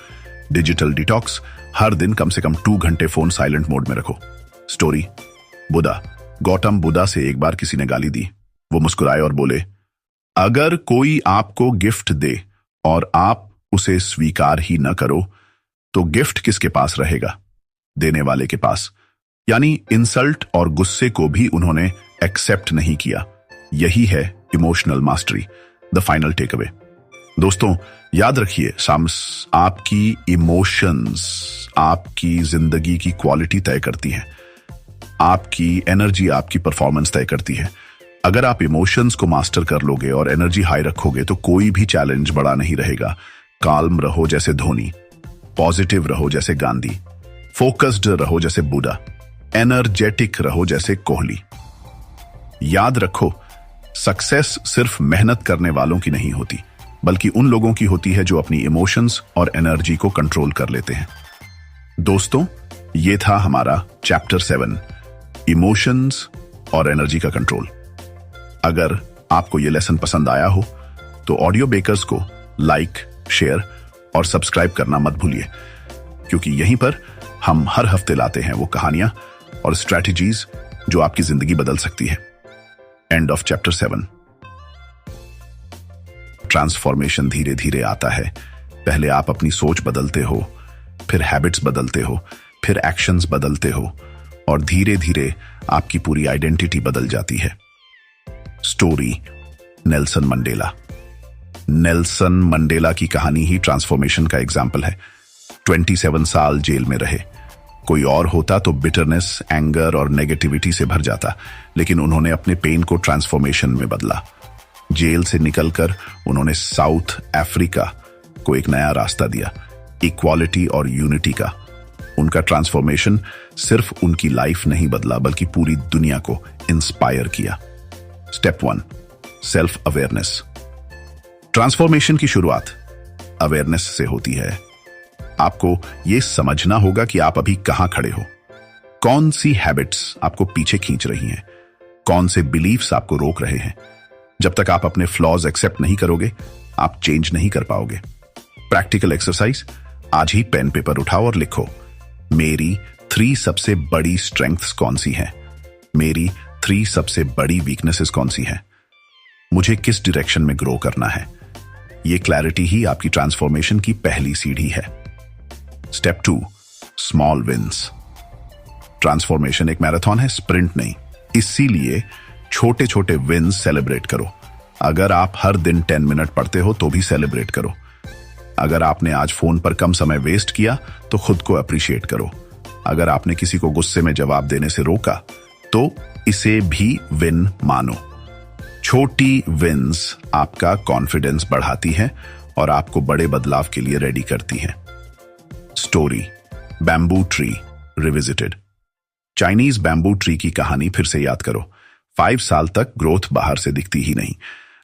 Speaker 1: डिजिटल डिटॉक्स, हर दिन कम से कम 2 घंटे फोन साइलेंट मोड में रखो। स्टोरी, बुद्धा। गौतम बुद्धा से एक बार किसी ने गाली दी। वो मुस्कुराए और बोले, अगर कोई आपको गिफ्ट दे और आप उसे स्वीकार ही न करो तो गिफ्ट किसके पास रहेगा? देने वाले के पास। यानी इंसल्ट और गुस्से को भी उन्होंने एक्सेप्ट नहीं किया। यही है emotional mastery, the final takeaway. दोस्तों याद रखिए, आपकी इमोशंस आपकी जिंदगी की क्वालिटी तय करती हैं। आपकी एनर्जी आपकी परफॉर्मेंस तय करती है। अगर आप इमोशंस को मास्टर कर लोगे और एनर्जी हाई रखोगे तो कोई भी चैलेंज बड़ा नहीं रहेगा। काल्म रहो जैसे धोनी, पॉजिटिव रहो जैसे गांधी, फोकस्ड रहो जैसे बुद्धा, एनर्जेटिक रहो जैसे कोहली। याद रखो, सक्सेस सिर्फ मेहनत करने वालों की नहीं होती, बल्कि उन लोगों की होती है जो अपनी इमोशंस और एनर्जी को कंट्रोल कर लेते हैं। दोस्तों ये था हमारा चैप्टर 7, इमोशंस और एनर्जी का कंट्रोल। अगर आपको ये लेसन पसंद आया हो तो ऑडियो बेकर्स को लाइक, शेयर और सब्सक्राइब करना मत भूलिए, क्योंकि यहीं पर हम हर हफ्ते लाते हैं वो कहानियां और स्ट्रैटेजीज जो आपकी जिंदगी बदल सकती है। End of chapter 7। ट्रांसफॉर्मेशन धीरे धीरे आता है। पहले आप अपनी सोच बदलते हो, फिर हैबिट्स बदलते हो, फिर एक्शंस बदलते हो और धीरे धीरे आपकी पूरी आइडेंटिटी बदल जाती है। Story, Nelson Mandela. Nelson Mandela की कहानी ही ट्रांसफॉर्मेशन का एग्जाम्पल है। 27 साल जेल में रहे। कोई और होता तो बिटरनेस, एंगर और नेगेटिविटी से भर जाता, लेकिन उन्होंने अपने पेन को ट्रांसफॉर्मेशन में बदला। जेल से निकलकर उन्होंने साउथ अफ्रीका को एक नया रास्ता दिया, इक्वालिटी और यूनिटी का। उनका ट्रांसफॉर्मेशन सिर्फ उनकी लाइफ नहीं बदला, बल्कि पूरी दुनिया को इंस्पायर किया। Step 1, self awareness. ट्रांसफॉर्मेशन की शुरुआत अवेयरनेस से होती है। आपको यह समझना होगा कि आप अभी कहां खड़े हो, कौन सी हैबिट्स आपको पीछे खींच रही हैं, कौन से बिलीफ्स आपको रोक रहे हैं। जब तक आप अपने फ्लॉज एक्सेप्ट नहीं करोगे, आप चेंज नहीं कर पाओगे। प्रैक्टिकल एक्सरसाइज, आज ही पेन पेपर उठाओ और लिखो, मेरी 3 सबसे बड़ी स्ट्रेंथ्स कौन सी हैं, मेरी 3 सबसे बड़ी वीकनेसेस कौन सी हैं, मुझे किस डायरेक्शन में ग्रो करना है। यह क्लैरिटी ही आपकी ट्रांसफॉर्मेशन की पहली सीढ़ी है। Step 2, small wins. ट्रांसफॉर्मेशन एक मैराथन है, स्प्रिंट नहीं। इसीलिए छोटे छोटे विंस सेलिब्रेट करो। अगर आप हर दिन 10 मिनट पढ़ते हो तो भी सेलिब्रेट करो। अगर आपने आज फोन पर कम समय वेस्ट किया तो खुद को अप्रिशिएट करो। अगर आपने किसी को गुस्से में जवाब देने से रोका तो इसे भी विन मानो। छोटी विंस आपका कॉन्फिडेंस बढ़ाती हैं और आपको बड़े बदलाव के लिए रेडी करती हैं। Story, bamboo tree revisited. Chinese bamboo tree की कहानी फिर से याद करो। 5 साल तक ग्रोथ बाहर से दिखती ही नहीं,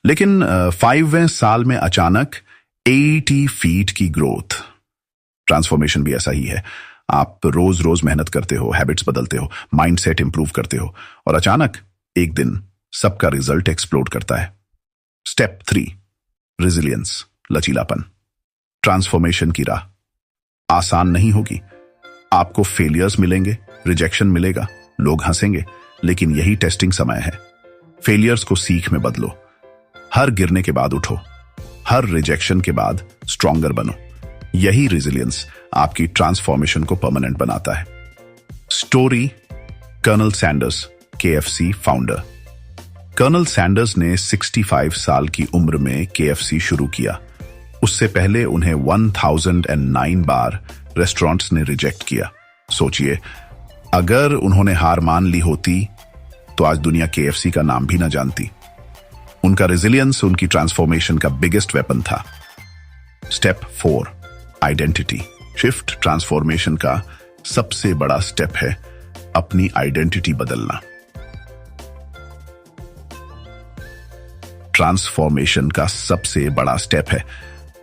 Speaker 1: लेकिन 5वें साल में अचानक 80 फीट की ग्रोथ। ट्रांसफॉर्मेशन भी ऐसा ही है। आप रोज रोज मेहनत करते हो, हैबिट्स बदलते हो, माइंडसेट इंप्रूव करते हो, और अचानक एक दिन सबका रिजल्ट एक्सप्लोड करता है। स्टेप 3, रेजिलियंस, लचीलापन। ट्रांसफॉर्मेशन की राह आसान नहीं होगी। आपको फेलियर्स मिलेंगे, रिजेक्शन मिलेगा, लोग हंसेंगे, लेकिन यही टेस्टिंग समय है। फेलियर्स को सीख में बदलो। हर गिरने के बाद उठो, हर रिजेक्शन के बाद स्ट्रॉन्गर बनो। यही रेजिलियंस आपकी ट्रांसफॉर्मेशन को परमानेंट बनाता है। Story, colonel Sanders, KFC founder. Colonel Sanders ने 65 साल की उम्र में KFC शुरू किया। उससे पहले उन्हें 1009 बार रेस्टोरेंट्स ने रिजेक्ट किया। सोचिए, अगर उन्होंने हार मान ली होती तो आज दुनिया KFC का नाम भी ना जानती। उनका रेजिलियंस उनकी ट्रांसफॉर्मेशन का बिगेस्ट वेपन था। Step 4, identity shift. ट्रांसफॉर्मेशन का सबसे बड़ा स्टेप है अपनी आइडेंटिटी बदलना। ट्रांसफॉर्मेशन का सबसे बड़ा स्टेप है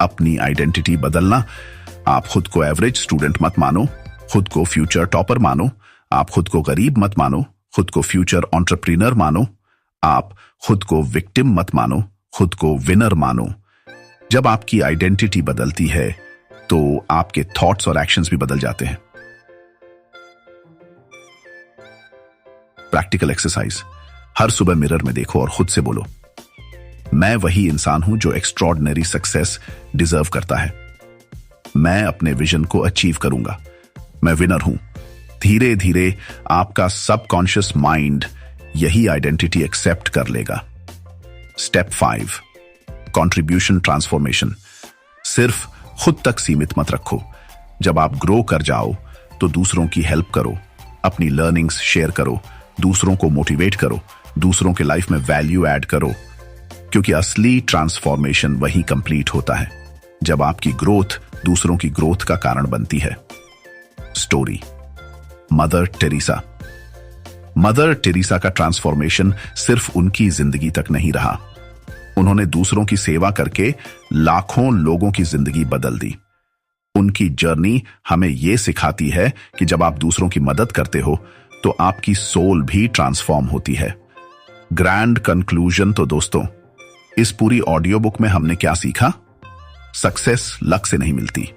Speaker 1: अपनी आइडेंटिटी बदलना। आप खुद को एवरेज स्टूडेंट मत मानो, खुद को फ्यूचर टॉपर मानो। आप खुद को गरीब मत मानो, खुद को फ्यूचर एंटरप्रेन्योर मानो। आप खुद को विक्टिम मत मानो, खुद को विनर मानो। जब आपकी आइडेंटिटी बदलती है तो आपके थॉट्स और एक्शंस भी बदल जाते हैं। प्रैक्टिकल एक्सरसाइज, हर सुबह मिरर में देखो और खुद से बोलो, मैं वही इंसान हूं जो एक्स्ट्रॉर्डिनरी सक्सेस डिजर्व करता है। मैं अपने विजन को अचीव करूंगा। मैं विनर हूं। धीरे धीरे आपका सबकॉन्शियस माइंड यही आइडेंटिटी एक्सेप्ट कर लेगा। Step 5, contribution transformation. सिर्फ खुद तक सीमित मत रखो। जब आप ग्रो कर जाओ तो दूसरों की हेल्प करो, अपनी लर्निंग्स शेयर करो, दूसरों को मोटिवेट करो, दूसरों के लाइफ में वैल्यू ऐड करो, क्योंकि असली ट्रांसफॉर्मेशन वही कंप्लीट होता है जब आपकी ग्रोथ दूसरों की ग्रोथ का कारण बनती है। Story, mother Teresa. Mother Teresa का ट्रांसफॉर्मेशन सिर्फ उनकी जिंदगी तक नहीं रहा। उन्होंने दूसरों की सेवा करके लाखों लोगों की जिंदगी बदल दी। उनकी जर्नी हमें यह सिखाती है कि जब आप दूसरों की मदद करते हो तो आपकी सोल भी ट्रांसफॉर्म होती है। ग्रैंड कंक्लूजन तो दोस्तों, इस पूरी ऑडियो बुक में हमने क्या सीखा? सक्सेस लक से नहीं मिलती।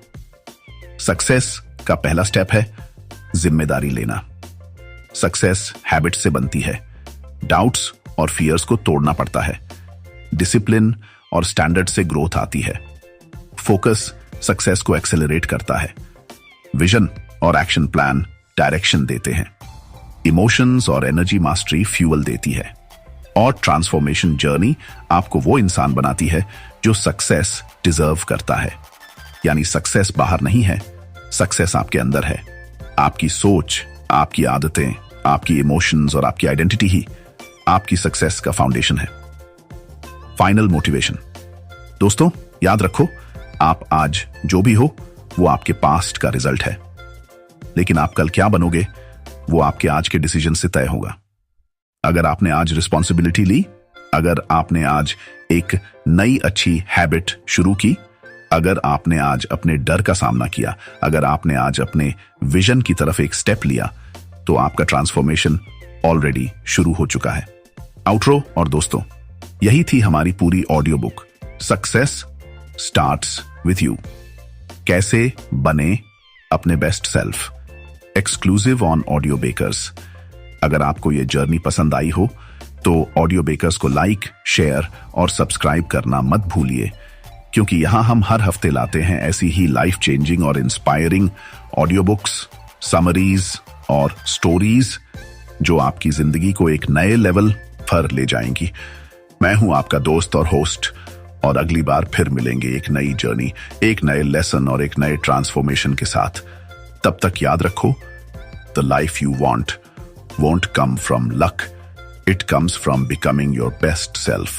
Speaker 1: सक्सेस का पहला स्टेप है जिम्मेदारी लेना। सक्सेस हैबिट से बनती है। डाउट्स और फियर्स को तोड़ना पड़ता है। डिसिप्लिन और स्टैंडर्ड से ग्रोथ आती है। फोकस सक्सेस को एक्सेलरेट करता है। विजन और एक्शन प्लान डायरेक्शन देते हैं। इमोशंस और एनर्जी मास्टरी फ्यूल देती है। और ट्रांसफॉर्मेशन जर्नी आपको वो इंसान बनाती है जो सक्सेस डिजर्व करता है। यानी सक्सेस बाहर नहीं है, सक्सेस आपके अंदर है। आपकी सोच, आपकी आदतें, आपकी इमोशंस और आपकी आइडेंटिटी ही आपकी सक्सेस का फाउंडेशन है। Final motivation. दोस्तों याद रखो, आप आज जो भी हो वो आपके पास्ट का रिजल्ट है, लेकिन आप कल क्या बनोगे वो आपके आज के डिसीजन से तय होगा। अगर आपने आज रिस्पॉन्सिबिलिटी ली, अगर आपने आज एक नई अच्छी हैबिट शुरू की, अगर आपने आज अपने डर का सामना किया, अगर आपने आज अपने विजन की तरफ एक स्टेप लिया, तो आपका ट्रांसफॉर्मेशन ऑलरेडी शुरू हो चुका है। आउटरो और दोस्तों, यही थी हमारी पूरी audio book success starts with you. कैसे बने अपने best self, exclusive on Audio Bakers. अगर आपको यह जर्नी पसंद आई हो तो ऑडियो बेकर्स को लाइक, शेयर और सब्सक्राइब करना मत भूलिए, क्योंकि यहां हम हर हफ्ते लाते हैं ऐसी ही लाइफ चेंजिंग और इंस्पायरिंग ऑडियो बुक्स, समरीज और स्टोरीज जो आपकी जिंदगी को एक नए लेवल पर ले जाएंगी। मैं हूं आपका दोस्त और होस्ट, और अगली बार फिर मिलेंगे एक नई जर्नी, एक नए लेसन और एक नए ट्रांसफॉर्मेशन के साथ। तब तक याद रखो, the life you want won't come from luck, it comes from becoming your best self.